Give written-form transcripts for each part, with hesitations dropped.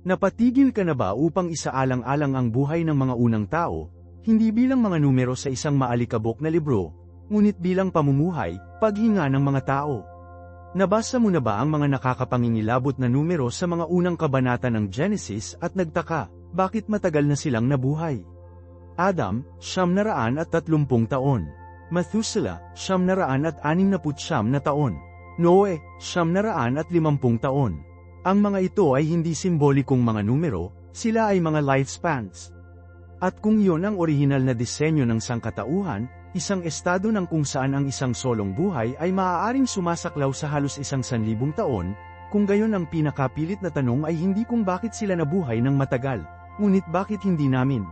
Napatigil ka na ba upang isaalang-alang ang buhay ng mga unang tao, hindi bilang mga numero sa isang maalikabok na libro, ngunit bilang pamumuhay, paghinga ng mga tao? Nabasa mo na ba ang mga nakakapangingilabot na numero sa mga unang kabanata ng Genesis at nagtaka, bakit matagal na silang nabuhay? Adam, 930 taon. Methuselah, 969 na taon. Noe, 950 taon. Ang mga ito ay hindi simbolikong mga numero, sila ay mga lifespans. At kung iyon ang orihinal na disenyo ng sangkatauhan, isang estado ng kung saan ang isang solong buhay ay maaaring sumasaklaw sa halos 1,000 taon, kung gayon ang pinakapilit na tanong ay hindi kung bakit sila nabuhay ng matagal, ngunit bakit hindi namin?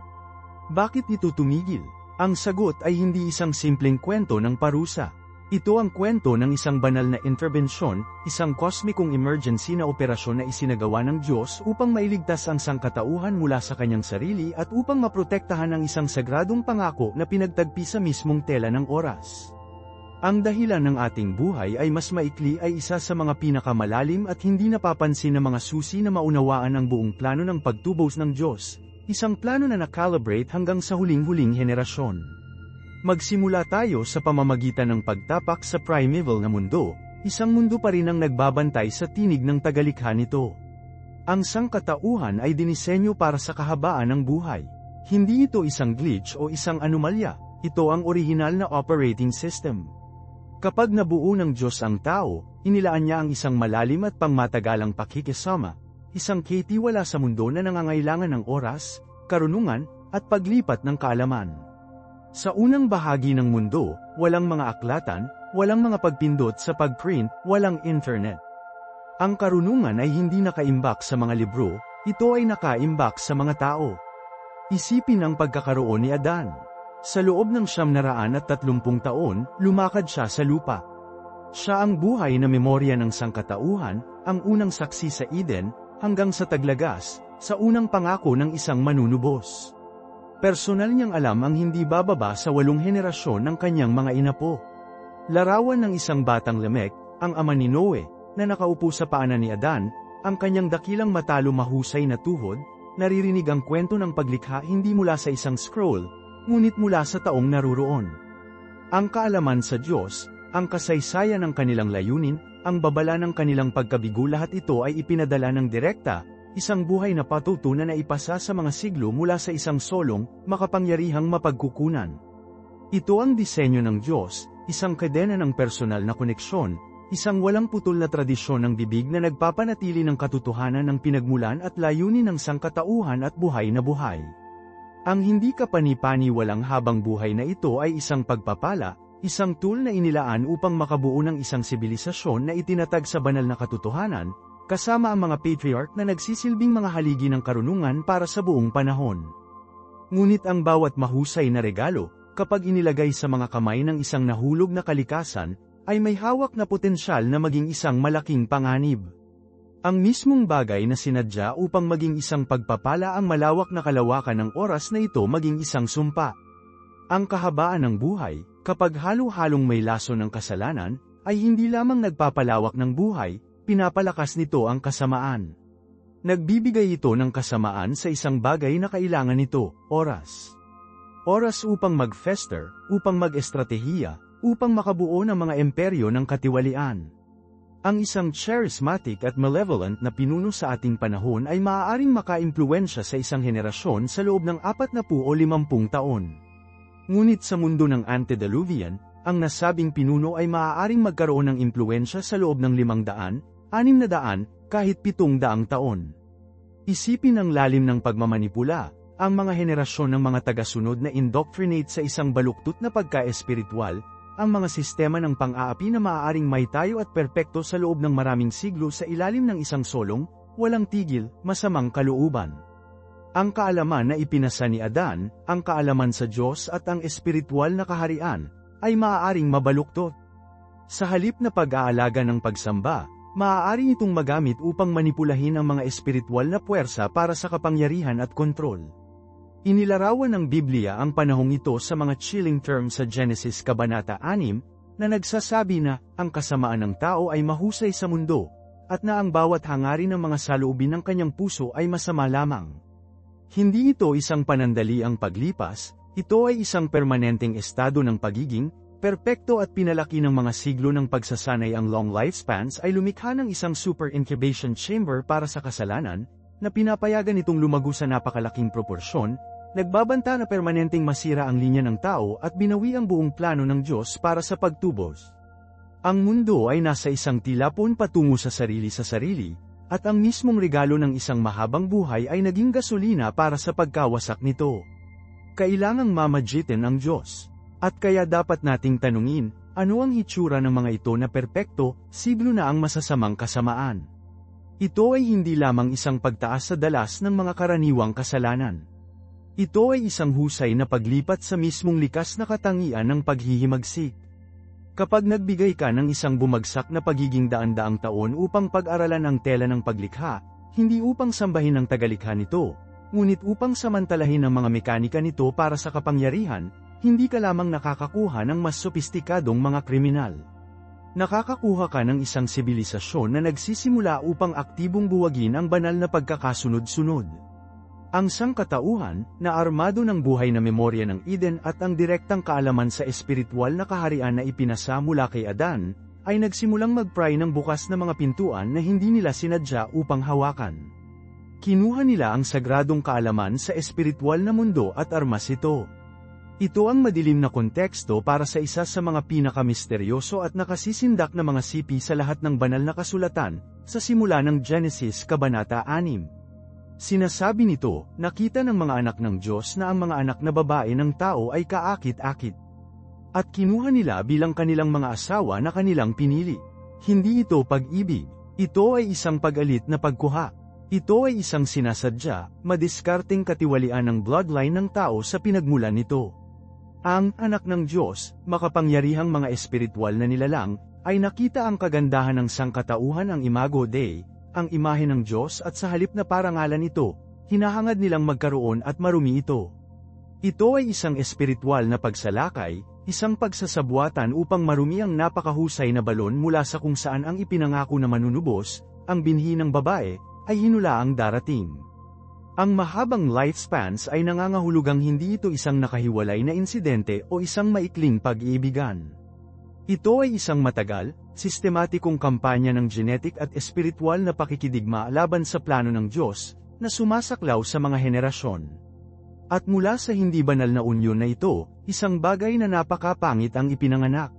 Bakit ito tumigil? Ang sagot ay hindi isang simpleng kwento ng parusa. Ito ang kwento ng isang banal na interbensyon, isang kosmikong emergency na operasyon na isinagawa ng Diyos upang mailigtas ang sangkatauhan mula sa kanyang sarili at upang maprotektahan ang isang sagradong pangako na pinagtagpi sa mismong tela ng oras. Ang dahilan ng ating buhay ay mas maikli ay isa sa mga pinakamalalim at hindi napapansin na mga susi na maunawaan ang buong plano ng pagtubos ng Diyos, isang plano na nakalibrate hanggang sa huling-huling henerasyon. Magsimula tayo sa pamamagitan ng pagtapak sa primeval na mundo, isang mundo pa rin ang nagbabantay sa tinig ng tagalikha nito. Ang sangkatauhan ay dinisenyo para sa kahabaan ng buhay. Hindi ito isang glitch o isang anomalya, ito ang orihinal na operating system. Kapag nabuo ng Diyos ang tao, inilaan niya ang isang malalim at pangmatagalang pakikisama, isang katiwala sa mundo na nangangailangan ng oras, karunungan, at paglipat ng kaalaman. Sa unang bahagi ng mundo, walang mga aklatan, walang mga pagpindot sa pagprint, walang internet. Ang karunungan ay hindi nakaimbak sa mga libro, ito ay nakaimbak sa mga tao. Isipin ang pagkakaroon ni Adan. Sa loob ng 930 taon, lumakad siya sa lupa. Siya ang buhay na memorya ng sangkatauhan, ang unang saksi sa Eden, hanggang sa taglagas, sa unang pangako ng isang manunubos. Personal niyang alam ang hindi bababa sa 8 henerasyon ng kanyang mga inapo. Larawan ng isang batang Lamek, ang ama ni Noe, na nakaupo sa paanan ni Adan, ang kanyang dakilang matalo mahusay na tuhod, naririnig ang kwento ng paglikha hindi mula sa isang scroll, ngunit mula sa taong naruroon. Ang kaalaman sa Diyos, ang kasaysayan ng kanilang layunin, ang babala ng kanilang pagkabigo, lahat ito ay ipinadala ng direkta, isang buhay na patutunan na ipasa sa mga siglo mula sa isang solong, makapangyarihang mapagkukunan. Ito ang disenyo ng Diyos, isang kadena ng personal na koneksyon, isang walang putol na tradisyon ng bibig na nagpapanatili ng katotohanan ng pinagmulan at layunin ng sangkatauhan at buhay na buhay. Ang hindi kapani-pani walang habang buhay na ito ay isang pagpapala, isang tool na inilaan upang makabuo ng isang sibilisasyon na itinatag sa banal na katotohanan, kasama ang mga patriarch na nagsisilbing mga haligi ng karunungan para sa buong panahon. Ngunit ang bawat mahusay na regalo, kapag inilagay sa mga kamay ng isang nahulog na kalikasan, ay may hawak na potensyal na maging isang malaking panganib. Ang mismong bagay na sinadya upang maging isang pagpapala, ang malawak na kalawakan ng oras na ito maging isang sumpa. Ang kahabaan ng buhay, kapag halo-halong may laso ng kasalanan, ay hindi lamang nagpapalawak ng buhay, pinapalakas nito ang kasamaan. Nagbibigay ito ng kasamaan sa isang bagay na kailangan nito, oras. Oras upang mag-fester, upang mag-estratehiya, upang makabuo ng mga imperyo ng katiwalian. Ang isang charismatic at malevolent na pinuno sa ating panahon ay maaaring makaimpluwensya sa isang henerasyon sa loob ng 40 o 50 taon. Ngunit sa mundo ng antediluvian, ang nasabing pinuno ay maaaring magkaroon ng impluwensya sa loob ng 500, 600, kahit 700 taon. Isipin ang lalim ng pagmamanipula, ang mga henerasyon ng mga tagasunod na indoctrinate sa isang baluktot na pagka-espiritual, ang mga sistema ng pang-aapi na maaaring maitayo at perpekto sa loob ng maraming siglo sa ilalim ng isang solong, walang tigil, masamang kalooban. Ang kaalaman na ipinasa ni Adan, ang kaalaman sa Diyos at ang espiritual na kaharian, ay maaaring mabaluktot. Sa halip na pag-aalaga ng pagsamba, maaari itong magamit upang manipulahin ang mga espiritual na puwersa para sa kapangyarihan at kontrol. Inilarawan ng Biblia ang panahong ito sa mga chilling terms sa Genesis Kabanata 6, na nagsasabi na, ang kasamaan ng tao ay mahusay sa mundo, at na ang bawat hangarin ng mga saloobin ng kanyang puso ay masama lamang. Hindi ito isang panandaliang paglipas, ito ay isang permanenteng estado ng pagiging perpekto at pinalaki ng mga siglo ng pagsasanay. Ang long lifespans ay lumikha ng isang super incubation chamber para sa kasalanan, na pinapayagan itong lumago sa napakalaking proporsyon, nagbabanta na permanenteng masira ang linya ng tao at binawi ang buong plano ng Diyos para sa pagtubos. Ang mundo ay nasa isang tilapon patungo sa sarili, at ang mismong regalo ng isang mahabang buhay ay naging gasolina para sa pagkawasak nito. Kailangang mamagitin ang Diyos. At kaya dapat nating tanungin, ano ang hitsura ng mga ito na perpekto, siglo na ang masasamang kasamaan? Ito ay hindi lamang isang pagtaas sa dalas ng mga karaniwang kasalanan. Ito ay isang husay na paglipat sa mismong likas na katangian ng paghihimagsik. Kapag nagbigay ka ng isang bumagsak na pagiging daan-daang taon upang pag-aralan ang tela ng paglikha, hindi upang sambahin ang tagalikha nito, ngunit upang samantalahin ang mga mekanika nito para sa kapangyarihan, hindi ka lamang nakakakuha ng mas sopistikadong mga kriminal. Nakakakuha ka ng isang sibilisasyon na nagsisimula upang aktibong buwagin ang banal na pagkakasunod-sunod. Ang sangkatauhan, na armado ng buhay na memorya ng Eden at ang direktang kaalaman sa espiritual na kaharian na ipinasa mula kay Adan, ay nagsimulang mag-pry ng bukas na mga pintuan na hindi nila sinadya upang hawakan. Kinuha nila ang sagradong kaalaman sa espiritual na mundo at armas ito. Ito ang madilim na konteksto para sa isa sa mga pinakamisteryoso at nakasisindak na mga sipi sa lahat ng banal na kasulatan, sa simula ng Genesis Kabanata 6. Sinasabi nito, nakita ng mga anak ng Diyos na ang mga anak na babae ng tao ay kaakit-akit. At kinuha nila bilang kanilang mga asawa na kanilang pinili. Hindi ito pag-ibig. Ito ay isang pag-alit na pagkuha. Ito ay isang sinasadya, madiskarteng katiwalian ng bloodline ng tao sa pinagmulan nito. Ang anak ng Diyos, makapangyarihang mga espiritual na nilalang, ay nakita ang kagandahan ng sangkatauhan, ang Imago Dei, ang imahe ng Diyos, at sa halip na parangalan ito, hinahangad nilang magkaroon at marumi ito. Ito ay isang espiritual na pagsalakay, isang pagsasabuatan upang marumi ang napakahusay na balon mula sa kung saan ang ipinangako na manunubos, ang binhi ng babae, ay hinulaang darating. Ang mahabang lifespans ay nangangahulugang hindi ito isang nakahiwalay na insidente o isang maikling pag-iibigan. Ito ay isang matagal, sistematikong kampanya ng genetic at espiritual na pakikidigma laban sa plano ng Diyos, na sumasaklaw sa mga henerasyon. At mula sa hindi banal na unyon na ito, isang bagay na napakapangit ang ipinanganak.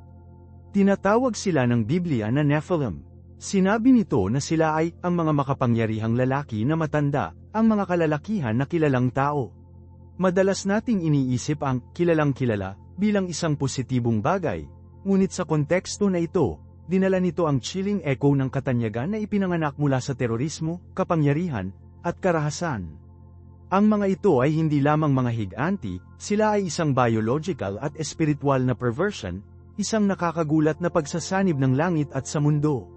Tinatawag sila ng Biblia na Nephilim. Sinabi nito na sila ay ang mga makapangyarihang lalaki na matanda, ang mga kalalakihan na kilalang tao. Madalas nating iniisip ang kilalang kilala bilang isang positibong bagay. Ngunit sa konteksto na ito, dinala nito ang chilling echo ng katanyagan na ipinanganak mula sa terorismo, kapangyarihan, at karahasan. Ang mga ito ay hindi lamang mga higanti, sila ay isang biological at espiritual na perversion, isang nakakagulat na pagsasanib ng langit at sa mundo.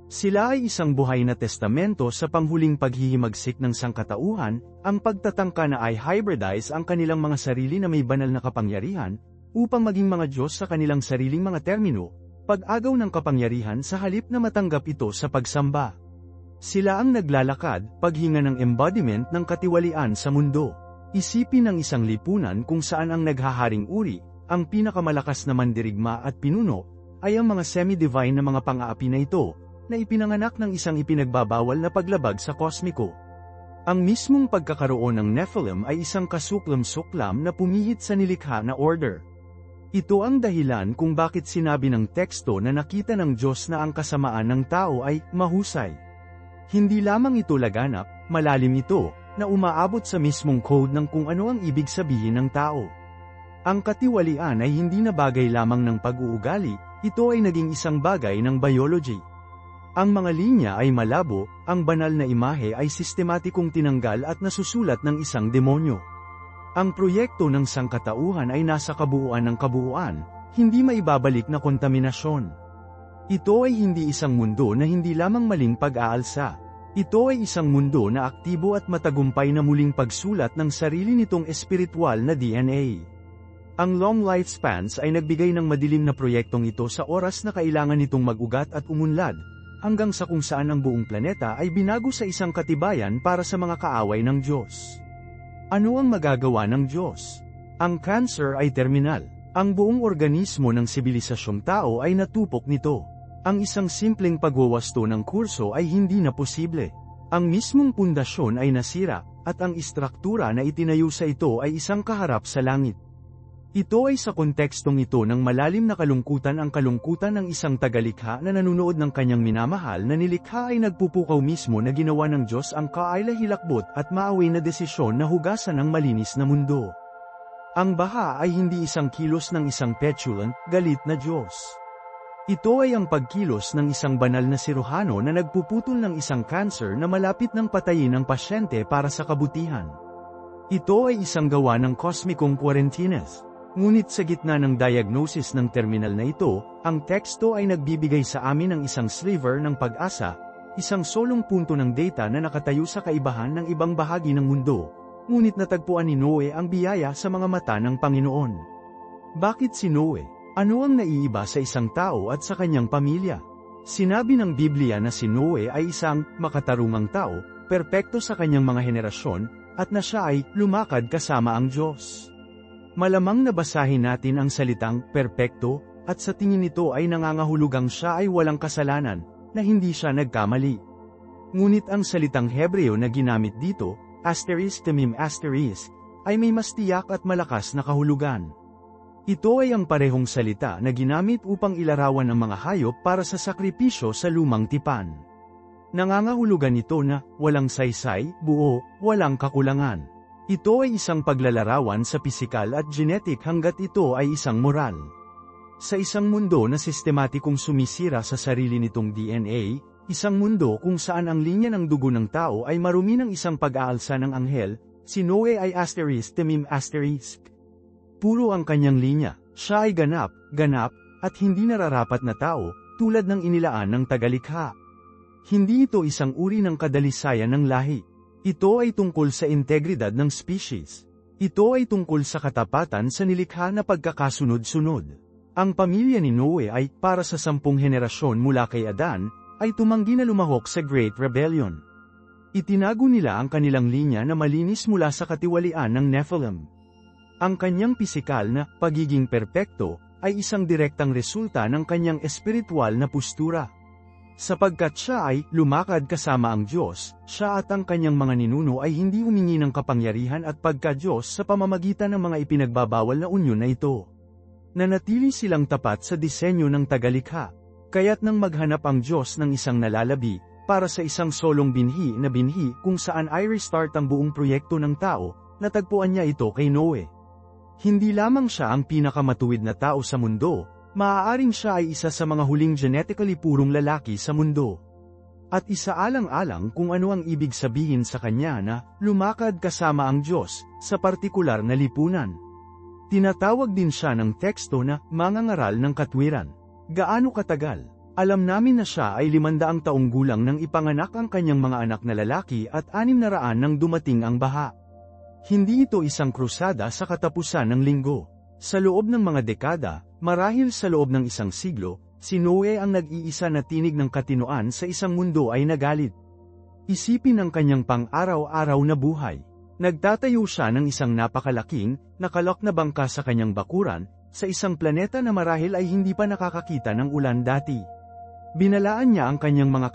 Sila ay isang buhay na testamento sa panghuling paghihimagsik ng sangkatauhan, ang pagtatangka na ay hybridize ang kanilang mga sarili na may banal na kapangyarihan, upang maging mga Diyos sa kanilang sariling mga termino, pag-agaw ng kapangyarihan sa halip na matanggap ito sa pagsamba. Sila ang naglalakad, paghinga ng embodiment ng katiwalian sa mundo. Isipin ng isang lipunan kung saan ang naghaharing uri, ang pinakamalakas na mandirigma at pinuno, ay ang mga semi-divine na mga pang-aapi na ito, na ipinanganak ng isang ipinagbabawal na paglabag sa kosmiko. Ang mismong pagkakaroon ng Nephilim ay isang kasuklam-suklam na pumihit sa nilikha na order. Ito ang dahilan kung bakit sinabi ng teksto na nakita ng Diyos na ang kasamaan ng tao ay mahusay. Hindi lamang ito laganap, malalim ito, na umaabot sa mismong code ng kung ano ang ibig sabihin ng tao. Ang katiwalian ay hindi na bagay lamang ng pag-uugali, ito ay naging isang bagay ng biology. Ang mga linya ay malabo, ang banal na imahe ay sistematikong tinanggal at nasusulat ng isang demonyo. Ang proyekto ng sangkatauhan ay nasa kabuuan ng kabuuan, hindi maibabalik na kontaminasyon. Ito ay hindi isang mundo na hindi lamang maling pag-aalsa. Ito ay isang mundo na aktibo at matagumpay na muling pagsulat ng sarili nitong espiritual na DNA. Ang long lifespans ay nagbigay ng madilim na proyektong ito sa oras na kailangan nitong mag-ugat at umunlad, hanggang sa kung saan ang buong planeta ay binago sa isang katibayan para sa mga kaaway ng Diyos. Ano ang magagawa ng Diyos? Ang cancer ay terminal. Ang buong organismo ng sibilisasyong tao ay natupok nito. Ang isang simpleng pagwawasto ng kurso ay hindi na posible. Ang mismong pundasyon ay nasira, at ang istruktura na itinayo sa ito ay isang kaharap sa langit. Ito ay sa kontekstong ito ng malalim na kalungkutan. Ang kalungkutan ng isang tagalikha na nanunood ng kanyang minamahal na nilikha ay nagpupukaw mismo na ginawa ng Diyos ang kaila-hilakbot at maawi na desisyon na hugasan ang malinis na mundo. Ang baha ay hindi isang kilos ng isang petulant, galit na Diyos. Ito ay ang pagkilos ng isang banal na siruhano na nagpuputol ng isang cancer na malapit ng patayin ang pasyente para sa kabutihan. Ito ay isang gawa ng kosmikong quarantines. Ngunit sa gitna ng diagnosis ng terminal na ito, ang teksto ay nagbibigay sa amin ng isang sliver ng pag-asa, isang solong punto ng data na nakatayo sa kaibahan ng ibang bahagi ng mundo, ngunit natagpuan ni Noe ang biyaya sa mga mata ng Panginoon. Bakit si Noe? Ano ang naiiba sa isang tao at sa kanyang pamilya? Sinabi ng Biblia na si Noe ay isang makatarungang tao, perpekto sa kanyang mga henerasyon, at na siya ay lumakad kasama ang Diyos. Malamang nabasahin natin ang salitang perpekto, at sa tingin nito ay nangangahulugang siya ay walang kasalanan, na hindi siya nagkamali. Ngunit ang salitang Hebreo na ginamit dito, asterisk temim asterisk, ay may mas tiyak at malakas na kahulugan. Ito ay ang parehong salita na ginamit upang ilarawan ang mga hayop para sa sakripisyo sa lumang tipan. Nangangahulugan ito na walang saysay, buo, walang kakulangan. Ito ay isang paglalarawan sa pisikal at genetic hanggat ito ay isang moral. Sa isang mundo na sistematikong sumisira sa sarili nitong DNA, isang mundo kung saan ang linya ng dugo ng tao ay marumi ng isang pag-aalsa ng anghel, si Noe ay asterisk temim asterisk. Puro ang kanyang linya, siya ay ganap, at hindi nararapat na tao, tulad ng inilaan ng tagalikha. Hindi ito isang uri ng kadalisayan ng lahi. Ito ay tungkol sa integridad ng species. Ito ay tungkol sa katapatan sa nilikha na pagkakasunod-sunod. Ang pamilya ni Noe ay, para sa 10 henerasyon mula kay Adan, ay tumanggi na lumahok sa Great Rebellion. Itinago nila ang kanilang linya na malinis mula sa katiwalian ng Nephilim. Ang kanyang pisikal na pagiging perpekto ay isang direktang resulta ng kanyang espiritual na postura. Sapagkat siya ay lumakad kasama ang Diyos, siya at ang kanyang mga ninuno ay hindi humingi ng kapangyarihan at pagka-Diyos sa pamamagitan ng mga ipinagbabawal na unyon na ito. Nanatili silang tapat sa disenyo ng tagalikha. Kaya't nang maghanap ang Diyos ng isang nalalabi, para sa isang solong binhi kung saan ay restart ang buong proyekto ng tao, natagpuan niya ito kay Noe. Hindi lamang siya ang pinakamatuwid na tao sa mundo, maaaring siya ay isa sa mga huling genetically purong lalaki sa mundo. At isaalang-alang kung ano ang ibig sabihin sa kanya na lumakad kasama ang Diyos sa partikular na lipunan. Tinatawag din siya ng teksto na mangangaral ng katwiran. Gaano katagal? Alam namin na siya ay 500 taong gulang nang ipanganak ang kanyang mga anak na lalaki at 600 nang dumating ang baha. Hindi ito isang krusada sa katapusan ng linggo. Sa loob ng mga dekada, marahil sa loob ng isang siglo, si Noe ang nag-iisa na tinig ng katinoan sa isang mundo ay nagalit. Isipin ang kanyang pang-araw-araw na buhay. Nagtatayo siya ng isang napakalaking, nakalok na bangka sa kanyang bakuran, sa isang planeta na marahil ay hindi pa nakakakita ng ulan dati. Binalaan niya ang kanyang mga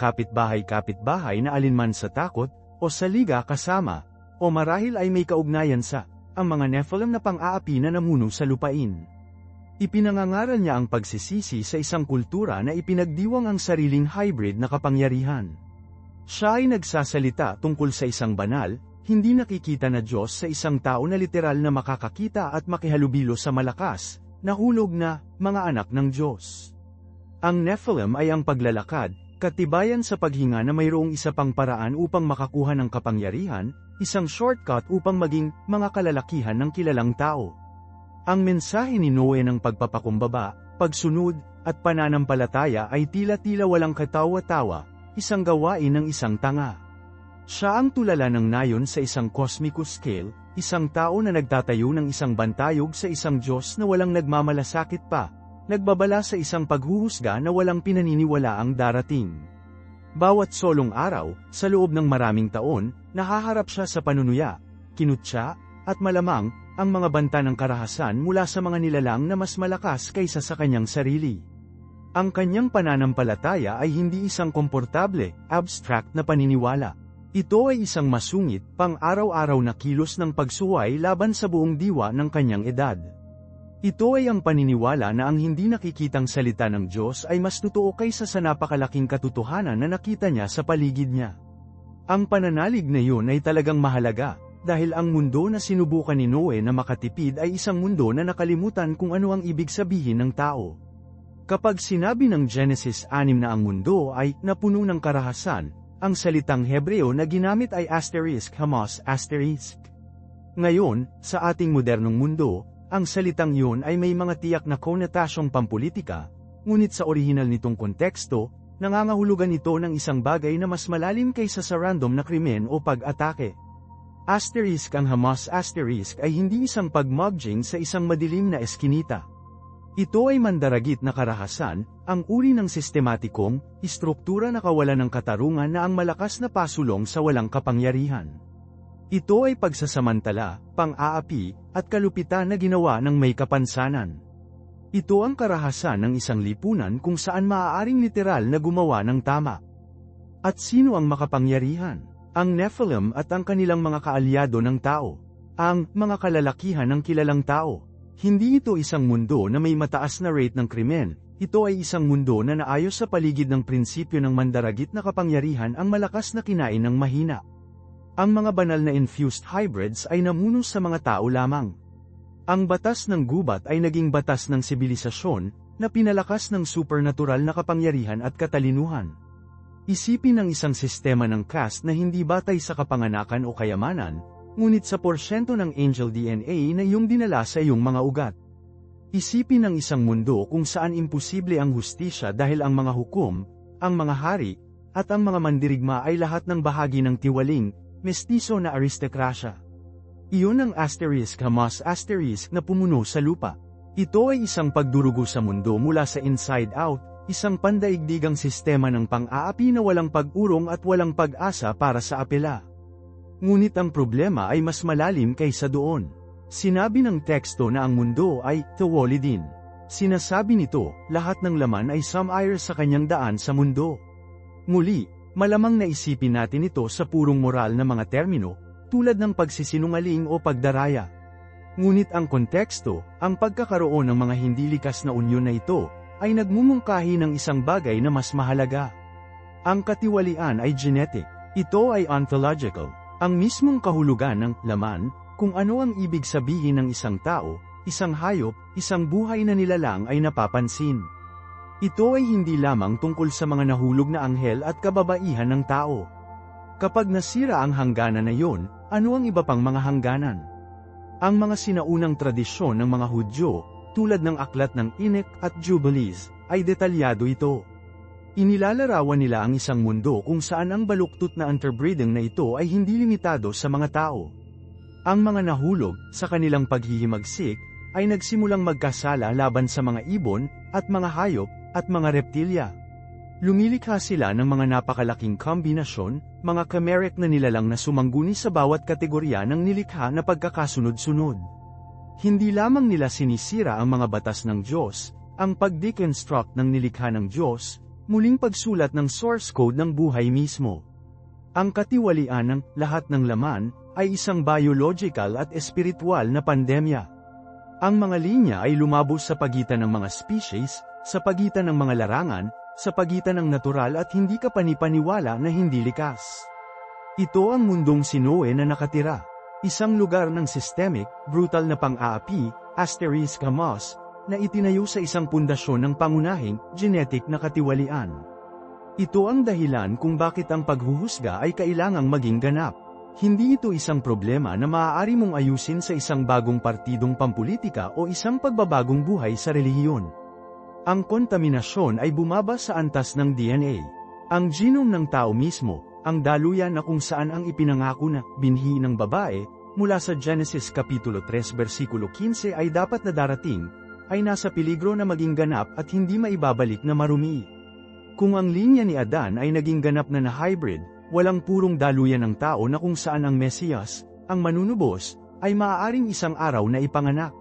kapitbahay na alinman sa takot, o sa liga kasama, o marahil ay may kaugnayan sa ang mga Nephilim na pang-aapi na namuno sa lupain. Ipinangangaral niya ang pagsisisi sa isang kultura na ipinagdiwang ang sariling hybrid na kapangyarihan. Siya ay nagsasalita tungkol sa isang banal, hindi nakikita na Diyos sa isang tao na literal na makakakita at makihalubilo sa malakas, nahulog na, mga anak ng Diyos. Ang Nephilim ay ang paglalakad, katibayan sa paghinga na mayroong isa pang paraan upang makakuha ng kapangyarihan, isang shortcut upang maging mga kalalakihan ng kilalang tao. Ang mensahe ni Noe ng pagpapakumbaba, pagsunod, at pananampalataya ay tila-tila walang katawa-tawa, isang gawain ng isang tanga. Siya ang tulala ng nayon sa isang cosmicus scale, isang tao na nagtatayo ng isang bantayog sa isang Diyos na walang nagmamalasakit pa, nagbabala sa isang paghuhusga na walang pinaniniwalaang darating. Bawat solong araw, sa loob ng maraming taon, nahaharap siya sa panunuya, kinutya, at malamang, ang mga banta ng karahasan mula sa mga nilalang na mas malakas kaysa sa kanyang sarili. Ang kanyang pananampalataya ay hindi isang komportable, abstract na paniniwala. Ito ay isang masungit, pang-araw-araw na kilos ng pagsuway laban sa buong diwa ng kanyang edad. Ito ay ang paniniwala na ang hindi nakikitang salita ng Diyos ay mas totoo kaysa sa napakalaking katotohanan na nakita niya sa paligid niya. Ang pananalig na yun ay talagang mahalaga, dahil ang mundo na sinubukan ni Noe na makatipid ay isang mundo na nakalimutan kung ano ang ibig sabihin ng tao. Kapag sinabi ng Genesis 6 na ang mundo ay napuno ng karahasan, ang salitang Hebreo na ginamit ay *Hamos*. Ngayon, sa ating modernong mundo, ang salitang yun ay may mga tiyak na konotasyong pampolitika, ngunit sa orihinal nitong konteksto, nangangahulugan ito ng isang bagay na mas malalim kaysa sa random na krimen o pag-atake. Ang Hamas** ay hindi isang pagmugging sa isang madilim na eskinita. Ito ay mandaragit na karahasan, ang uri ng sistematikong, istruktura na kawalan ng katarungan na ang malakas na pasulong sa walang kapangyarihan. Ito ay pagsasamantala, pang-aapi, at kalupitan na ginawa ng may kapansanan. Ito ang karahasan ng isang lipunan kung saan maaaring literal na gumawa ng tama. At sino ang makapangyarihan? Ang Nephilim at ang kanilang mga kaalyado ng tao. Ang mga kalalakihan ng kilalang tao. Hindi ito isang mundo na may mataas na rate ng krimen, ito ay isang mundo na naayos sa paligid ng prinsipyo ng mandaragit na kapangyarihan ang malakas na kinain ng mahina. Ang mga banal na infused hybrids ay namuno sa mga tao lamang. Ang batas ng gubat ay naging batas ng sibilisasyon, na pinalakas ng supernatural na kapangyarihan at katalinuhan. Isipin ang isang sistema ng caste na hindi batay sa kapanganakan o kayamanan, ngunit sa porsyento ng angel DNA na iyong dinala sa iyong mga ugat. Isipin ang isang mundo kung saan imposible ang hustisya dahil ang mga hukom, ang mga hari, at ang mga mandirigma ay lahat ng bahagi ng tiwaling, mestizo na aristokrasya. Iyon ang Hamas* na pumuno sa lupa. Ito ay isang pagdurugo sa mundo mula sa inside out, isang pandaigdigang sistema ng pang-aapi na walang pag-urong at walang pag-asa para sa apela. Ngunit ang problema ay mas malalim kaysa doon. Sinabi ng teksto na ang mundo ay tawalidin. Sinasabi nito, lahat ng laman ay sumire sa kanyang daan sa mundo. Muli, malamang naisipin natin ito sa purong moral na mga termino, tulad ng pagsisinungaling o pagdaraya. Ngunit ang konteksto, ang pagkakaroon ng mga hindi likas na unyon na ito, ay nagmumungkahi ng isang bagay na mas mahalaga. Ang katiwalian ay genetic. Ito ay ontological. Ang mismong kahulugan ng laman, kung ano ang ibig sabihin ng isang tao, isang hayop, isang buhay na nilalang ay napapansin. Ito ay hindi lamang tungkol sa mga nahulog na anghel at kababaihan ng tao. Kapag nasira ang hangganan na iyon, ano ang iba pang mga hangganan? Ang mga sinaunang tradisyon ng mga Hudyo, tulad ng aklat ng Enoch at Jubilees, ay detalyado ito. Inilalarawan nila ang isang mundo kung saan ang baluktot na interbreeding na ito ay hindi limitado sa mga tao. Ang mga nahulog, sa kanilang paghihimagsik, ay nagsimulang magkasala laban sa mga ibon, at mga hayop, at mga reptilya. Lumilikha sila ng mga napakalaking kombinasyon, mga chimeric na nilalang na sumangguni sa bawat kategorya ng nilikha na pagkakasunod-sunod. Hindi lamang nila sinisira ang mga batas ng Diyos, ang pag-deconstruct ng nilikha ng Diyos, muling pagsulat ng source code ng buhay mismo. Ang katiwalian ng lahat ng laman ay isang biological at espiritual na pandemya. Ang mga linya ay lumabos sa pagitan ng mga species, sa pagitan ng mga larangan, sa pagitan ng natural at hindi kapanipaniwala na hindi likas. Ito ang mundong si Noe na nakatira. Isang lugar ng systemic, brutal na pang-aapi, Hamas, na itinayo sa isang pundasyon ng pangunahing, genetic na katiwalian. Ito ang dahilan kung bakit ang paghuhusga ay kailangang maging ganap. Hindi ito isang problema na maaari mong ayusin sa isang bagong partidong pampulitika o isang pagbabagong buhay sa relihiyon. Ang kontaminasyon ay bumaba sa antas ng DNA. Ang genome ng tao mismo, ang daluyan na kung saan ang ipinangako na binhi ng babae, mula sa Genesis Kapitulo 3 versikulo 15 ay dapat na darating, ay nasa peligro na maging ganap at hindi maibabalik na marumi. Kung ang linya ni Adan ay naging ganap na hybrid, walang purong daluyan ng tao na kung saan ang Mesiyas, ang manunubos, ay maaaring isang araw na ipanganak.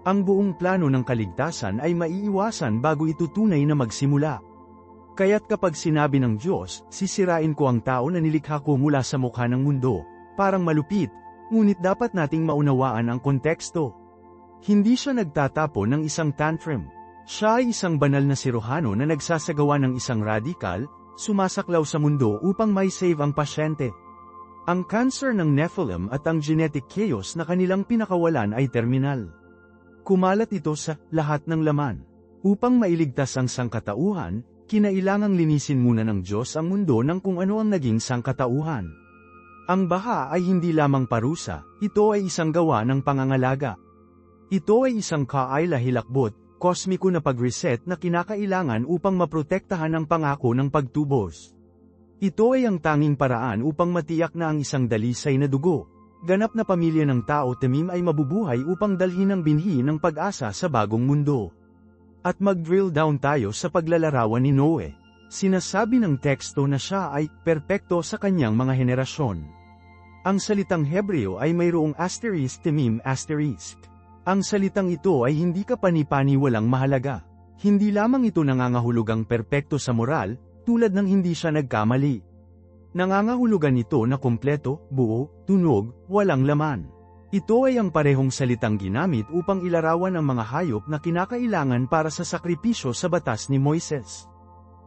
Ang buong plano ng kaligtasan ay maiiwasan bago ito tunay na magsimula. Kaya't kapag sinabi ng Diyos, sisirain ko ang tao na nilikha ko mula sa mukha ng mundo, parang malupit, ngunit dapat nating maunawaan ang konteksto. Hindi siya nagtatapon ng isang tantrum. Siya ay isang banal na sirohano na nagsasagawa ng isang radikal, sumasaklaw sa mundo upang may save ang pasyente. Ang cancer ng Nephilim at ang genetic chaos na kanilang pinakawalan ay terminal. Kumalat ito sa lahat ng laman. Upang mailigtas ang sangkatauhan, kinailangang linisin muna ng Diyos ang mundo ng kung ano ang naging sangkatauhan. Ang baha ay hindi lamang parusa, ito ay isang gawa ng pangangalaga. Ito ay isang kaila-hilakbot, kosmiko na pag-reset na kinakailangan upang maprotektahan ang pangako ng pagtubos. Ito ay ang tanging paraan upang matiyak na ang isang dalisay na dugo, ganap na pamilya ng tao Temim ay mabubuhay upang dalhin ang binhi ng pag-asa sa bagong mundo. At mag-drill down tayo sa paglalarawan ni Noe. Sinasabi ng teksto na siya ay perpekto sa kanyang mga henerasyon. Ang salitang Hebreo ay mayroong asterisk Temim asterisk. Ang salitang ito ay hindi kapani-pani walang mahalaga. Hindi lamang ito nangangahulugang perpekto sa moral, tulad ng hindi siya nagkamali. Nangangahulugan ito na kumpleto, buo, tunog, walang laman. Ito ay ang parehong salitang ginamit upang ilarawan ang mga hayop na kinakailangan para sa sakripisyo sa batas ni Moises.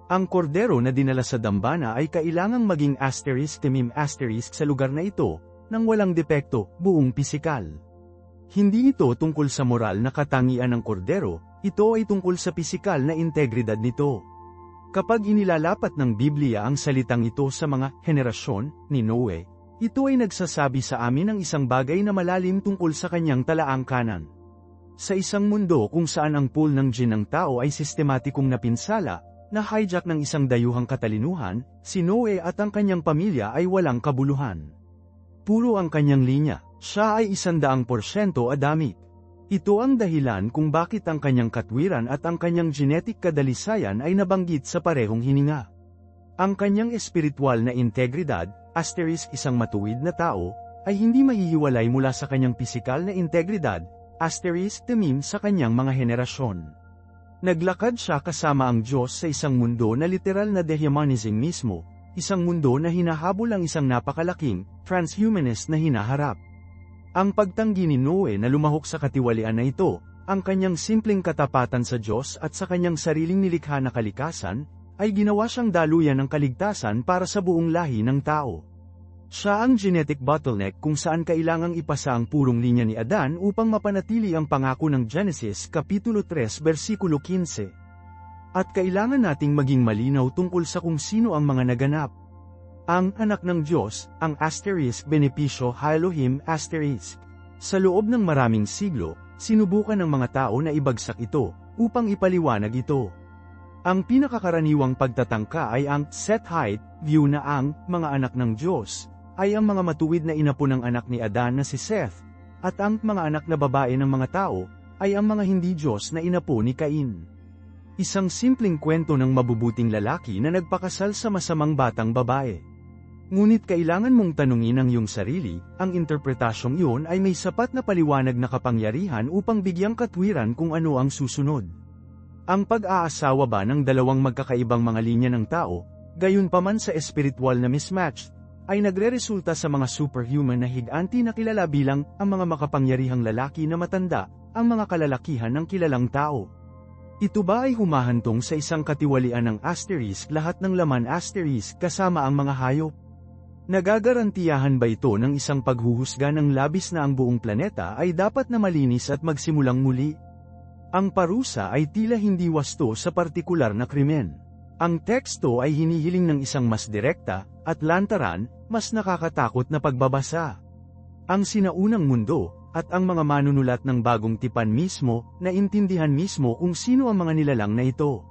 Ang kordero na dinala sa dambana ay kailangang maging asterisk Temim asterisk sa lugar na ito, nang walang depekto, buong pisikal. Hindi ito tungkol sa moral na katangian ng kordero, ito ay tungkol sa pisikal na integridad nito. Kapag inilalapat ng Biblia ang salitang ito sa mga henerasyon ni Noe, ito ay nagsasabi sa amin ng isang bagay na malalim tungkol sa kanyang talaang kanan. Sa isang mundo kung saan ang pool ng gene ng tao ay sistematikong napinsala, na hijack ng isang dayuhang katalinuhan, si Noe at ang kanyang pamilya ay walang kabuluhan. Puro ang kanyang linya. Siya ay 100% Adamic. Ito ang dahilan kung bakit ang kanyang katwiran at ang kanyang genetic kadalisayan ay nabanggit sa parehong hininga. Ang kanyang espiritual na integridad, asterisk isang matuwid na tao, ay hindi mahihiwalay mula sa kanyang pisikal na integridad, asterisk Temim sa kanyang mga henerasyon. Naglakad siya kasama ang Diyos sa isang mundo na literal na dehumanism mismo, isang mundo na hinahabol ang isang napakalaking, transhumanist na hinaharap. Ang pagtanggi ni Noe na lumahok sa katiwalian na ito, ang kanyang simpleng katapatan sa Diyos at sa kanyang sariling nilikha na kalikasan, ay ginawa siyang daluyan ng kaligtasan para sa buong lahi ng tao. Siya ang genetic bottleneck kung saan kailangang ipasa ang purong linya ni Adan upang mapanatili ang pangako ng Genesis Kapitulo 3 versikulo 15. At kailangan nating maging malinaw tungkol sa kung sino ang mga naganap. Ang anak ng Diyos, ang asterisk benepisyo Elohim asterisk. Sa loob ng maraming siglo, sinubukan ng mga tao na ibagsak ito, upang ipaliwanag ito. Ang pinakakaraniwang pagtatangka ay ang set height view na ang mga anak ng Diyos ay ang mga matuwid na inapo ng anak ni Adan na si Seth, at ang mga anak na babae ng mga tao ay ang mga hindi Diyos na inapo ni Cain. Isang simpleng kwento ng mabubuting lalaki na nagpakasal sa masamang batang babae. Ngunit kailangan mong tanungin ang iyong sarili, ang interpretasyong iyon ay may sapat na paliwanag na kapangyarihan upang bigyang katwiran kung ano ang susunod. Ang pag-aasawa ba ng dalawang magkakaibang mga linya ng tao, gayunpaman sa espiritual na mismatch, ay nagreresulta sa mga superhuman na higanti na kilala bilang ang mga makapangyarihang lalaki na matanda, ang mga kalalakihan ng kilalang tao. Ito ba ay humahantong sa isang katiwalian ng asterisk lahat ng laman asterisk kasama ang mga hayop? Nagagarantiyahan ba ito ng isang paghuhusga ng labis na ang buong planeta ay dapat na malinis at magsimulang muli? Ang parusa ay tila hindi wasto sa partikular na krimen. Ang teksto ay hinihiling ng isang mas direkta, at lantaran, mas nakakatakot na pagbabasa. Ang sinaunang mundo, at ang mga manunulat ng bagong tipan mismo, naintindihan mismo kung sino ang mga nilalang na ito.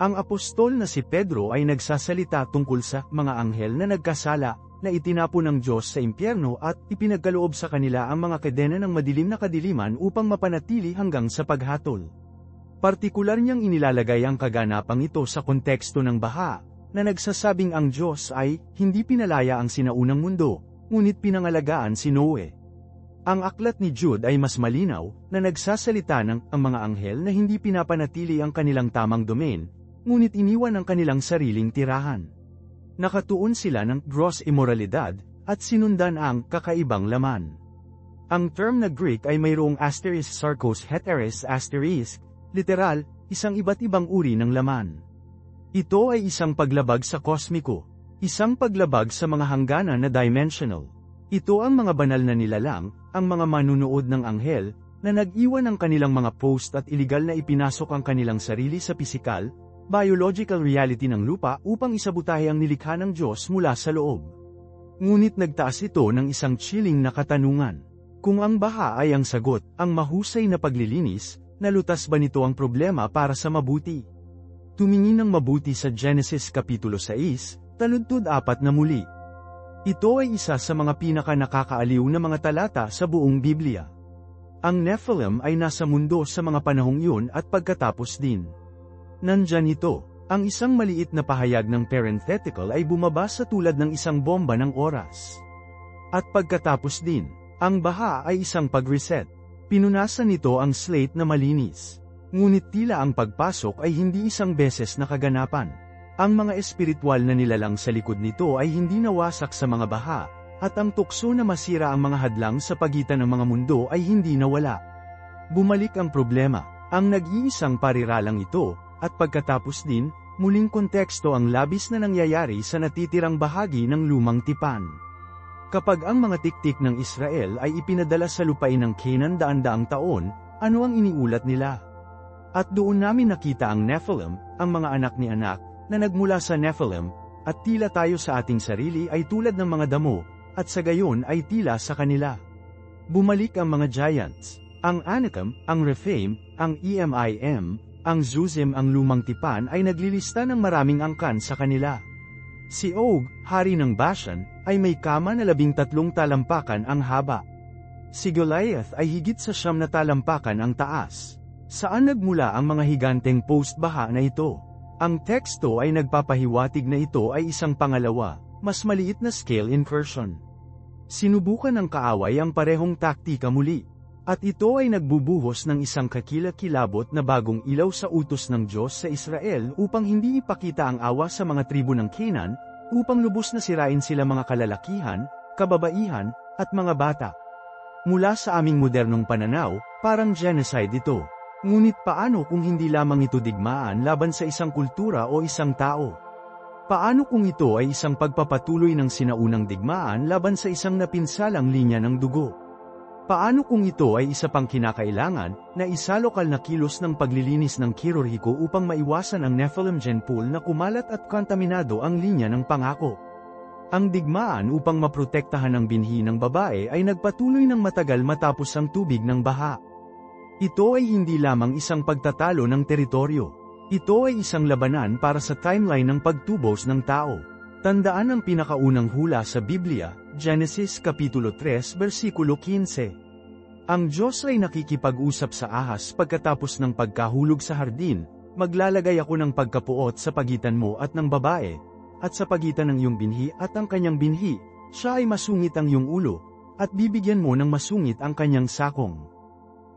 Ang apostol na si Pedro ay nagsasalita tungkol sa mga anghel na nagkasala, na itinapon ng Diyos sa impyerno at ipinagkaloob sa kanila ang mga kadena ng madilim na kadiliman upang mapanatili hanggang sa paghatol. Partikular niyang inilalagay ang kaganapang ito sa konteksto ng baha, na nagsasabing ang Diyos ay hindi pinalaya ang sinaunang mundo, ngunit pinangalagaan si Noe. Ang aklat ni Jude ay mas malinaw, na nagsasalita ng ang mga anghel na hindi pinapanatili ang kanilang tamang domain, ngunit iniwan ang kanilang sariling tirahan. Nakatuon sila ng gross immoralidad, at sinundan ang kakaibang laman. Ang term na Greek ay mayroong asterisk sarkos heteris asterisk, literal, isang iba't ibang uri ng laman. Ito ay isang paglabag sa kosmiko, isang paglabag sa mga hangganan na dimensional. Ito ang mga banal na nilalang, ang mga manunood ng anghel, na nag-iwan ng kanilang mga post at iligal na ipinasok ang kanilang sarili sa pisikal, biological reality ng lupa upang isabutahe ang nilikha ng Diyos mula sa loob. Ngunit nagtaas ito ng isang chilling na katanungan. Kung ang baha ay ang sagot, ang mahusay na paglilinis, nalutas ba nito ang problema para sa mabuti? Tumingin ng mabuti sa Genesis Kapitulo 6, taludtod 4 na muli. Ito ay isa sa mga pinaka-nakakaaliw na mga talata sa buong Biblia. Ang Nephilim ay nasa mundo sa mga panahong iyon at pagkatapos din. Nandyan ito, ang isang maliit na pahayag ng parenthetical ay bumaba sa tulad ng isang bomba ng oras. At pagkatapos din, ang baha ay isang pag-reset. Pinunasan nito ang slate na malinis. Ngunit tila ang pagpasok ay hindi isang beses na kaganapan. Ang mga espiritual na nilalang sa likod nito ay hindi nawasak sa mga baha, at ang tukso na masira ang mga hadlang sa pagitan ng mga mundo ay hindi nawala. Bumalik ang problema, ang nag-iisang pariralang ito, at pagkatapos din, muling konteksto ang labis na nangyayari sa natitirang bahagi ng lumang tipan. Kapag ang mga tiktik ng Israel ay ipinadala sa lupain ng Canaan daan-daang taon, ano ang iniulat nila? At doon namin nakita ang Nephilim, ang mga anak ni anak, na nagmula sa Nephilim, at tila tayo sa ating sarili ay tulad ng mga damo, at sa gayon ay tila sa kanila. Bumalik ang mga giants, ang Anakim, ang Rephaim, ang Emim, ang Zuzim ang lumang tipan ay naglilista ng maraming angkan sa kanila. Si Og, hari ng Bashan, ay may kama na 13 talampakan ang haba. Si Goliath ay higit sa 9 na talampakan ang taas. Saan nagmula ang mga higanteng post-baha na ito? Ang teksto ay nagpapahiwatig na ito ay isang pangalawa, mas maliit na scale incursion. Sinubukan ng kaaway ang parehong taktika muli. At ito ay nagbubuhos ng isang kakilakilabot na bagong ilaw sa utos ng Diyos sa Israel upang hindi ipakita ang awa sa mga tribo ng Canaan, upang lubos na sirain sila mga kalalakihan, kababaihan, at mga bata. Mula sa aming modernong pananaw, parang genocide ito. Ngunit paano kung hindi lamang ito digmaan laban sa isang kultura o isang tao? Paano kung ito ay isang pagpapatuloy ng sinaunang digmaan laban sa isang napinsalang linya ng dugo? Paano kung ito ay isa pang kinakailangan, na isalokal na kilos ng paglilinis ng kirurhiko upang maiwasan ang Nephilim gene pool na kumalat at kontaminado ang linya ng pangako? Ang digmaan upang maprotektahan ang binhi ng babae ay nagpatuloy ng matagal matapos ang tubig ng baha. Ito ay hindi lamang isang pagtatalo ng teritoryo. Ito ay isang labanan para sa timeline ng pagtubos ng tao. Tandaan ang pinakaunang hula sa Biblia, Genesis Kapitulo 3 versikulo 15. Ang Diyos ay nakikipag-usap sa ahas pagkatapos ng pagkahulog sa hardin, maglalagay ako ng pagkapuot sa pagitan mo at ng babae, at sa pagitan ng iyong binhi at ang kanyang binhi, siya ay masungit ang iyong ulo, at bibigyan mo ng masungit ang kanyang sakong.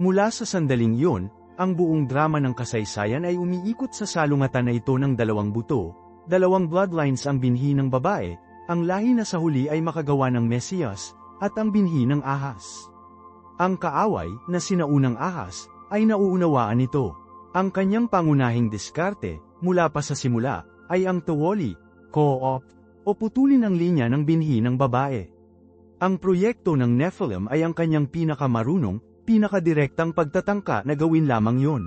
Mula sa sandaling iyon, ang buong drama ng kasaysayan ay umiikot sa salungatan na ito ng dalawang buto. Dalawang bloodlines ang binhi ng babae, ang lahi na sa huli ay makagawa ng Mesiyas, at ang binhi ng ahas. Ang kaaway, na sinaunang ahas, ay nauunawaan nito. Ang kanyang pangunahing diskarte, mula pa sa simula, ay ang tawoli, co-opt, o putulin ang linya ng binhi ng babae. Ang proyekto ng Nephilim ay ang kanyang pinakamarunong, pinakadirektang pagtatangka na gawin lamang yon.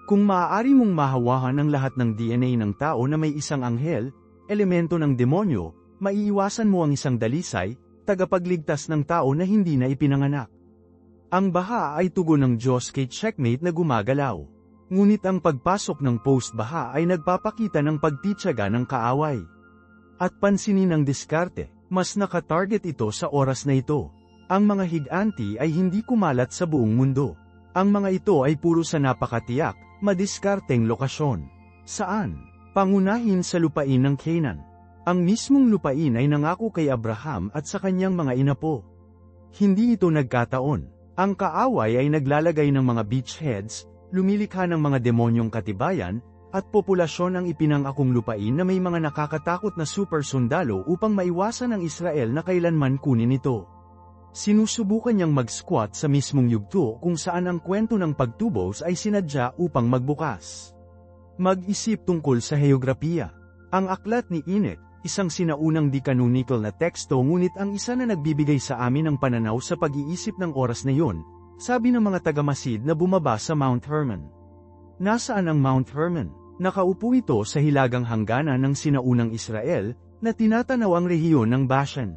Kung maaari mong mahawahan ang lahat ng DNA ng tao na may isang anghel, elemento ng demonyo, maiiwasan mo ang isang dalisay, tagapagligtas ng tao na hindi na ipinanganak. Ang baha ay tugon ng Diyos kay checkmate na gumagalaw. Ngunit ang pagpasok ng post-baha ay nagpapakita ng pagtityaga ng kaaway. At pansinin ang diskarte, mas nakatarget ito sa oras na ito. Ang mga higanti ay hindi kumalat sa buong mundo. Ang mga ito ay puro sa napakatiyak, Madiskarteng lokasyon. Saan? Pangunahin sa lupain ng Canaan. Ang mismong lupain ay nangako kay Abraham at sa kanyang mga inapo. Hindi ito nagkataon. Ang kaaway ay naglalagay ng mga beachheads, lumilikha ng mga demonyong katibayan, at populasyon ang ipinangakong lupain na may mga nakakatakot na super sundalo upang maiwasan ang Israel na kailanman kunin ito. Sinusubukan niyang mag-squat sa mismong yugto kung saan ang kwento ng pagtubos ay sinadya upang magbukas. Mag-isip tungkol sa heograpiya. Ang aklat ni Enoch, isang sinaunang di-canonical na teksto ngunit ang isa na nagbibigay sa amin ng pananaw sa pag-iisip ng oras na yon, sabi ng mga taga-Masid na bumaba sa Mount Hermon. Nasaan ang Mount Hermon? Nakaupo ito sa hilagang hangganan ng sinaunang Israel, na tinatanaw ang rehiyon ng Bashan.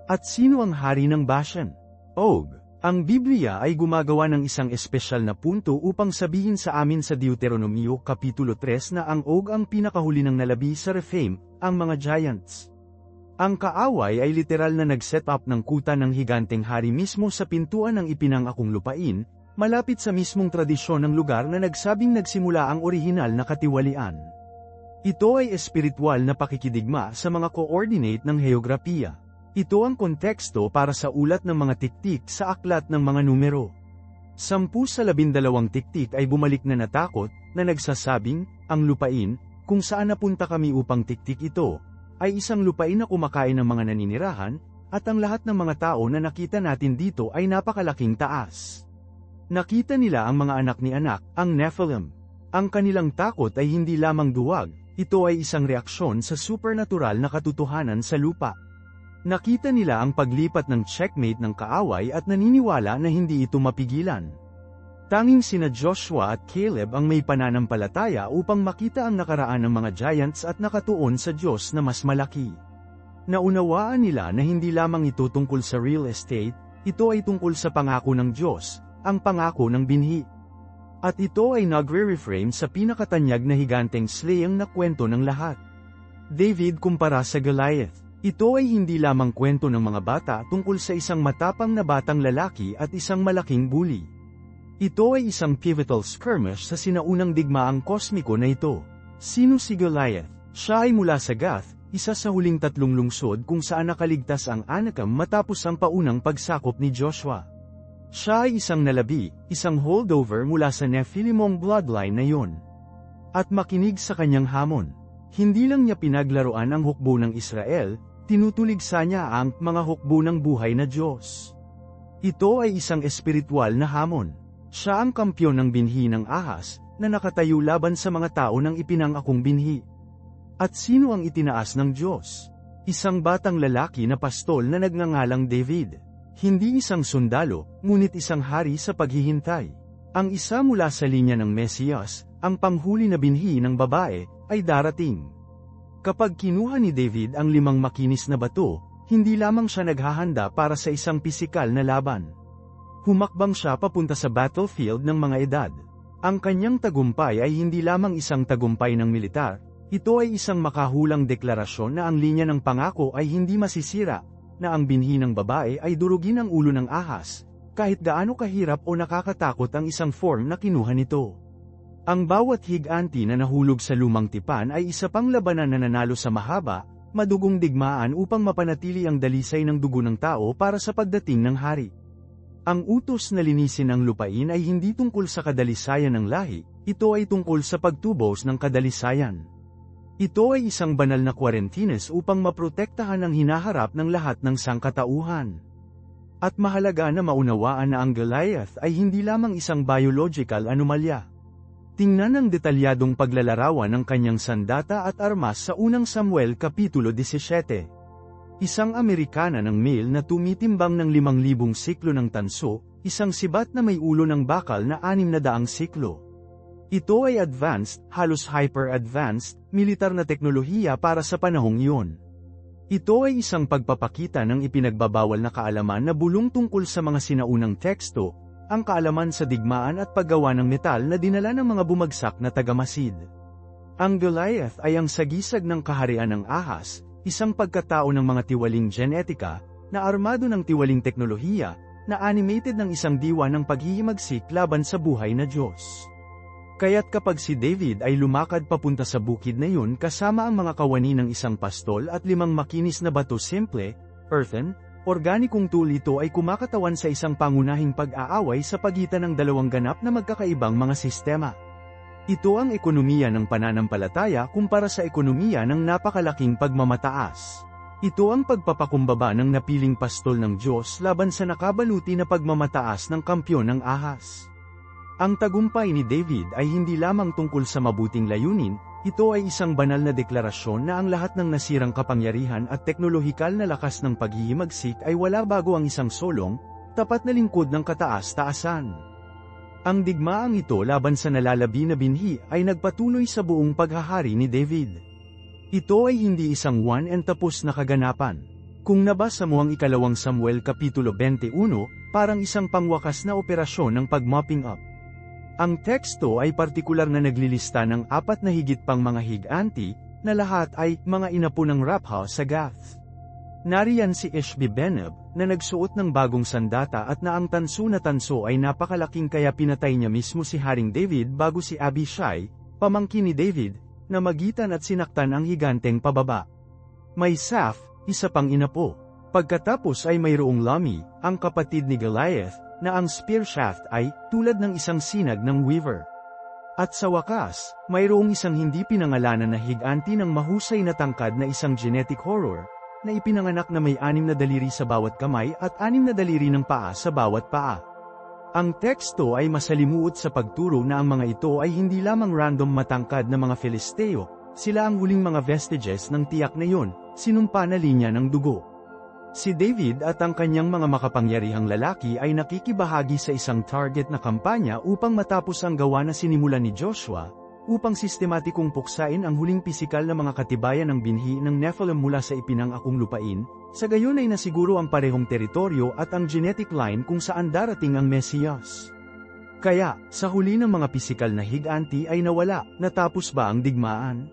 At sino ang hari ng Bashan? Og. Ang Biblia ay gumagawa ng isang espesyal na punto upang sabihin sa amin sa Deuteronomio Kapitulo 3 na ang Og ang pinakahuli ng nalabi sa Rephaim, ang mga giants. Ang kaaway ay literal na nag-set up ng kuta ng higanteng hari mismo sa pintuan ng ipinangakong lupain, malapit sa mismong tradisyon ng lugar na nagsabing nagsimula ang orihinal na katiwalian. Ito ay espiritual na pakikidigma sa mga coordinate ng heograpiya. Ito ang konteksto para sa ulat ng mga tiktik sa aklat ng mga numero. 10 sa 12 tiktik ay bumalik na natakot, na nagsasabing, ang lupain, kung saan napunta kami upang tiktik ito, ay isang lupain na kumakain ng mga naninirahan, at ang lahat ng mga tao na nakita natin dito ay napakalaking taas. Nakita nila ang mga anak ni anak, ang Nephilim. Ang kanilang takot ay hindi lamang duwag, ito ay isang reaksyon sa supernatural na katotohanan sa lupa. Nakita nila ang paglipat ng checkmate ng kaaway at naniniwala na hindi ito mapigilan. Tanging sina Joshua at Caleb ang may pananampalataya upang makita ang nakaraan ng mga giants at nakatuon sa Diyos na mas malaki. Naunawaan nila na hindi lamang ito tungkol sa real estate, ito ay tungkol sa pangako ng Diyos, ang pangako ng binhi. At ito ay nagre-reframe sa pinakatanyag na higanteng slaying na kwento ng lahat. David kumpara sa Goliath. Ito ay hindi lamang kwento ng mga bata tungkol sa isang matapang na batang lalaki at isang malaking bully. Ito ay isang pivotal skirmish sa sinaunang digmaang kosmiko na ito. Sino si Goliath? Siya ay mula sa Gath, isa sa huling 3 lungsod kung saan nakaligtas ang Anakim matapos ang paunang pagsakop ni Joshua. Siya ay isang nalabi, isang holdover mula sa Nephilimong bloodline na yon. At makinig sa kanyang hamon. Hindi lang niya pinaglaruan ang hukbo ng Israel, tinutuligsa niya ang mga hukbo ng buhay na Diyos. Ito ay isang espiritual na hamon. Siya ang kampyon ng binhi ng Ahas, na nakatayo laban sa mga tao ng ipinangakong binhi. At sino ang itinaas ng Diyos? Isang batang lalaki na pastol na nagngangalang David. Hindi isang sundalo, ngunit isang hari sa paghihintay. Ang isa mula sa linya ng Mesiyas, ang panghuli na binhi ng babae, ay darating. Kapag kinuha ni David ang 5 makinis na bato, hindi lamang siya naghahanda para sa isang pisikal na laban. Humakbang siya papunta sa battlefield ng mga edad. Ang kanyang tagumpay ay hindi lamang isang tagumpay ng militar, ito ay isang makahulang deklarasyon na ang linya ng pangako ay hindi masisira, na ang binhi ng babae ay durugin ang ulo ng ahas, kahit gaano kahirap o nakakatakot ang isang form na kinuha nito. Ang bawat higanti na nahulog sa lumang tipan ay isa pang labanan na nanalo sa mahaba, madugong digmaan upang mapanatili ang dalisay ng dugo ng tao para sa pagdating ng hari. Ang utos na linisin ang lupain ay hindi tungkol sa kadalisayan ng lahi, ito ay tungkol sa pagtubos ng kadalisayan. Ito ay isang banal na kwarentines upang maprotektahan ang hinaharap ng lahat ng sangkatauhan. At mahalaga na maunawaan na ang Goliath ay hindi lamang isang biological anomalya. Tingnan ang detalyadong paglalarawan ng kanyang sandata at armas sa unang Samuel Kapitulo 17. Isang Amerikana ng male na tumitimbang ng 5,000 siklo ng tanso, isang sibat na may ulo ng bakal na 600 siklo. Ito ay advanced, halos hyper-advanced, militar na teknolohiya para sa panahong iyon. Ito ay isang pagpapakita ng ipinagbabawal na kaalaman na bulong tungkol sa mga sinaunang teksto, ang kaalaman sa digmaan at paggawa ng metal na dinala ng mga bumagsak na taga-Masid. Ang Goliath ay ang sagisag ng kaharian ng Ahas, isang pagkatao ng mga tiwaling genetika, na armado ng tiwaling teknolohiya, na animated ng isang diwa ng paghihimagsik laban sa buhay na Diyos. Kaya't kapag si David ay lumakad papunta sa bukid na yun kasama ang mga kawani ng isang pastol at 5 makinis na bato simple, earthen, organikong tool, ito ay kumakatawan sa isang pangunahing pag-aaway sa pagitan ng 2 ganap na magkakaibang mga sistema. Ito ang ekonomiya ng pananampalataya kumpara sa ekonomiya ng napakalaking pagmamataas. Ito ang pagpapakumbaba ng napiling pastol ng Diyos laban sa nakabaluti na pagmamataas ng kampyon ng ahas. Ang tagumpay ni David ay hindi lamang tungkol sa mabuting layunin, ito ay isang banal na deklarasyon na ang lahat ng nasirang kapangyarihan at teknolohikal na lakas ng paghihimagsik ay wala bago ang isang solong, tapat na lingkod ng kataas-taasan. Ang digmaang ito laban sa nalalabi na binhi ay nagpatuloy sa buong paghahari ni David. Ito ay hindi isang one and tapos na kaganapan. Kung nabasa mo ang 2 Samuel Kapitulo 21, parang isang pangwakas na operasyon ng pag-mopping up. Ang teksto ay partikular na naglilista ng 4 na higit pang mga higanti, na lahat ay mga inapo ng Rapha sa Gath. Nariyan si Ishbi-Benob, na nagsuot ng bagong sandata at na ang tanso na tanso ay napakalaking kaya pinatay niya mismo si Haring David bago si Abishai, pamangkin ni David, na magitan at sinaktan ang higanteng pababa. May Saph, isa pang inapo. Pagkatapos ay mayroong Lami, ang kapatid ni Goliath, na ang spear shaft ay tulad ng isang sinag ng weaver. At sa wakas, mayroong isang hindi pinangalanan na higanti ng mahusay na tangkad na isang genetic horror, na ipinanganak na may 6 na daliri sa bawat kamay at 6 na daliri ng paa sa bawat paa. Ang teksto ay masalimuot sa pagturo na ang mga ito ay hindi lamang random matangkad na mga Filisteo, sila ang huling mga vestiges ng tiyak na yun, sinumpa na linya ng dugo. Si David at ang kanyang mga makapangyarihang lalaki ay nakikibahagi sa isang target na kampanya upang matapos ang gawa na sinimulan ni Joshua, upang sistematikong puksain ang huling pisikal na mga katibayan ng binhi ng Nephilim mula sa ipinangakong lupain, sa gayon ay nasiguro ang parehong teritoryo at ang genetic line kung saan darating ang Mesiyas. Kaya, sa huli ng mga pisikal na higanti ay nawala, natapos ba ang digmaan?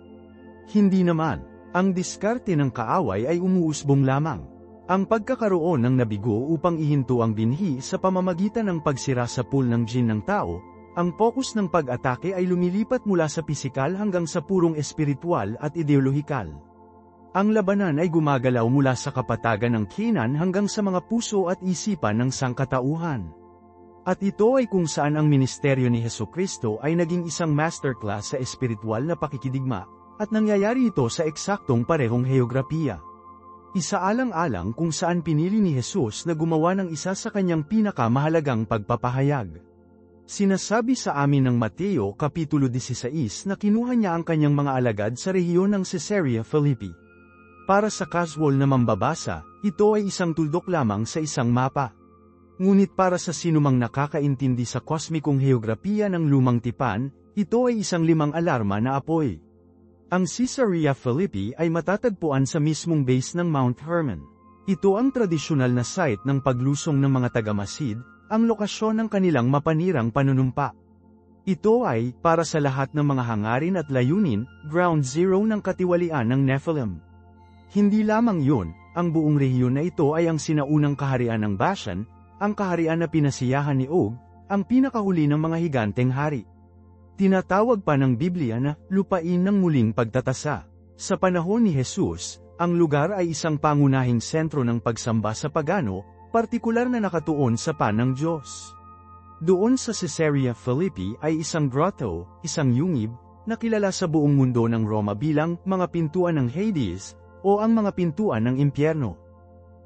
Hindi naman. Ang diskarte ng kaaway ay umuusbong lamang. Ang pagkakaroon ng nabigo upang ihinto ang binhi sa pamamagitan ng pagsira sa pool ng jinn ng tao, ang focus ng pag-atake ay lumilipat mula sa pisikal hanggang sa purong espiritual at ideolohikal. Ang labanan ay gumagalaw mula sa kapatagan ng Canaan hanggang sa mga puso at isipan ng sangkatauhan. At ito ay kung saan ang ministeryo ni Hesukristo ay naging isang masterclass sa espiritual na pakikidigma, at nangyayari ito sa eksaktong parehong heograpiya. Isaalang-alang kung saan pinili ni Jesus na gumawa ng isa sa kanyang pinakamahalagang pagpapahayag. Sinasabi sa amin ng Mateo Kapitulo 16 na kinuha niya ang kanyang mga alagad sa rehiyon ng Caesarea Philippi. Para sa casual na mambabasa, ito ay isang tuldok lamang sa isang mapa. Ngunit para sa sinumang nakakaintindi sa kosmikong heograpiya ng lumang tipan, ito ay isang 5 alarma na apoy. Ang Caesarea Philippi ay matatagpuan sa mismong base ng Mount Hermon. Ito ang tradisyonal na site ng paglusong ng mga taga-Masid, ang lokasyon ng kanilang mapanirang panunumpa. Ito ay, para sa lahat ng mga hangarin at layunin, ground zero ng katiwalian ng Nephilim. Hindi lamang yun, ang buong rehiyon na ito ay ang sinaunang kaharian ng Bashan, ang kaharian na pinasiyahan ni Og, ang pinakahuli ng mga higanteng hari. Tinatawag pa ng Biblia na lupain ng muling pagtatasa. Sa panahon ni Jesus, ang lugar ay isang pangunahing sentro ng pagsamba sa pagano, partikular na nakatuon sa pan ng Diyos. Doon sa Caesarea Philippi ay isang grotto, isang yungib, na kilala sa buong mundo ng Roma bilang mga pintuan ng Hades, o ang mga pintuan ng impyerno.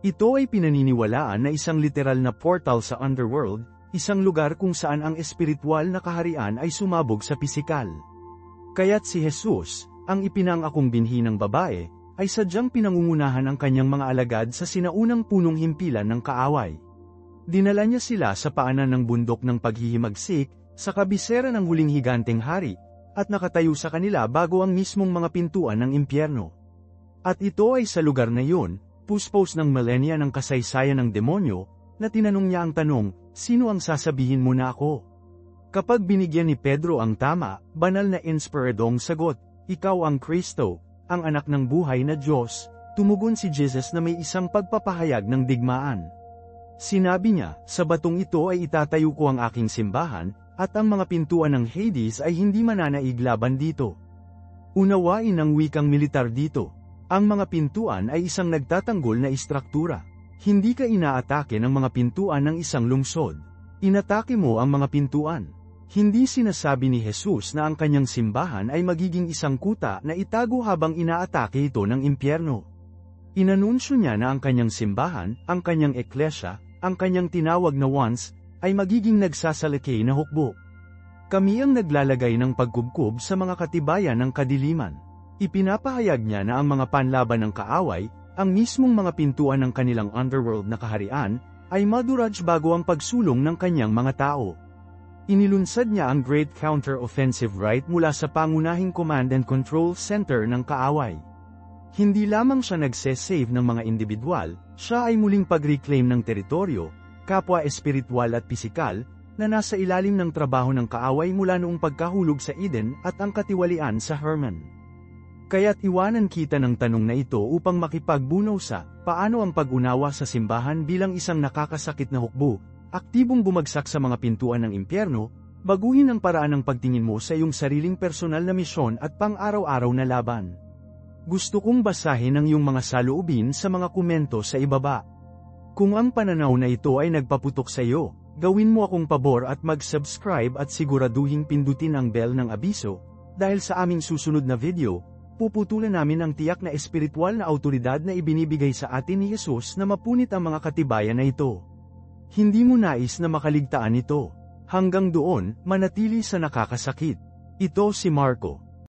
Ito ay pinaniniwalaan na isang literal na portal sa underworld, isang lugar kung saan ang espiritual na kaharian ay sumabog sa pisikal. Kaya't si Jesus, ang ipinangakong binhi ng babae, ay sadyang pinangungunahan ang kanyang mga alagad sa sinaunang punong himpilan ng kaaway. Dinala niya sila sa paanan ng bundok ng paghihimagsik, sa kabisera ng huling higanteng hari, at nakatayo sa kanila bago ang mismong mga pintuan ng impyerno. At ito ay sa lugar na yun, puspos ng milenya ng kasaysayan ng demonyo, na tinanong niya ang tanong, sino ang sasabihin mo na ako? Kapag binigyan ni Pedro ang tama, banal na inspiradong sagot, ikaw ang Kristo, ang anak ng buhay na Diyos, tumugon si Jesus na may isang pagpapahayag ng digmaan. Sinabi niya, sa batong ito ay itatayo ko ang aking simbahan, at ang mga pintuan ng Hades ay hindi mananaig laban dito. Unawain ang wikang militar dito. Ang mga pintuan ay isang nagtatanggol na istruktura. Hindi ka inaatake ng mga pintuan ng isang lungsod. Inatake mo ang mga pintuan. Hindi sinasabi ni Jesus na ang kanyang simbahan ay magiging isang kuta na itago habang inaatake ito ng impyerno. Inanunsyo niya na ang kanyang simbahan, ang kanyang eklesya, ang kanyang tinawag na ones, ay magiging nagsasalakay na hukbo. Kami ang naglalagay ng pagkubkob sa mga katibayan ng kadiliman. Ipinapahayag niya na ang mga panlaban ng kaaway, ang mismong mga pintuan ng kanilang underworld na kaharian, ay maduraj bago ang pagsulong ng kanyang mga tao. Inilunsad niya ang Great Counter-Offensive Right mula sa pangunahing command and control center ng kaaway. Hindi lamang siya nagse-save ng mga individual, siya ay muling pag-reclaim ng teritoryo, kapwa espiritual at pisikal, na nasa ilalim ng trabaho ng kaaway mula noong pagkahulog sa Eden at ang katiwalian sa Herman. Kaya't iwanan kita ng tanong na ito upang makipagbunaw sa paano ang pag-unawa sa simbahan bilang isang nakakasakit na hukbo, aktibong bumagsak sa mga pintuan ng impyerno, baguhin ang paraan ng pagtingin mo sa iyong sariling personal na misyon at pang-araw-araw na laban. Gusto kong basahin ang iyong mga saloobin sa mga komento sa ibaba. Kung ang pananaw na ito ay nagpaputok sa iyo, gawin mo akong pabor at mag-subscribe at siguraduhing pindutin ang bell ng abiso, dahil sa aming susunod na video, puputulan namin ang tiyak na espiritual na autoridad na ibinibigay sa atin ni Jesus na mapunit ang mga katibayan na ito. Hindi mo nais na makaligtaan ito. Hanggang doon, manatili sa nakakasakit. Ito si Marco.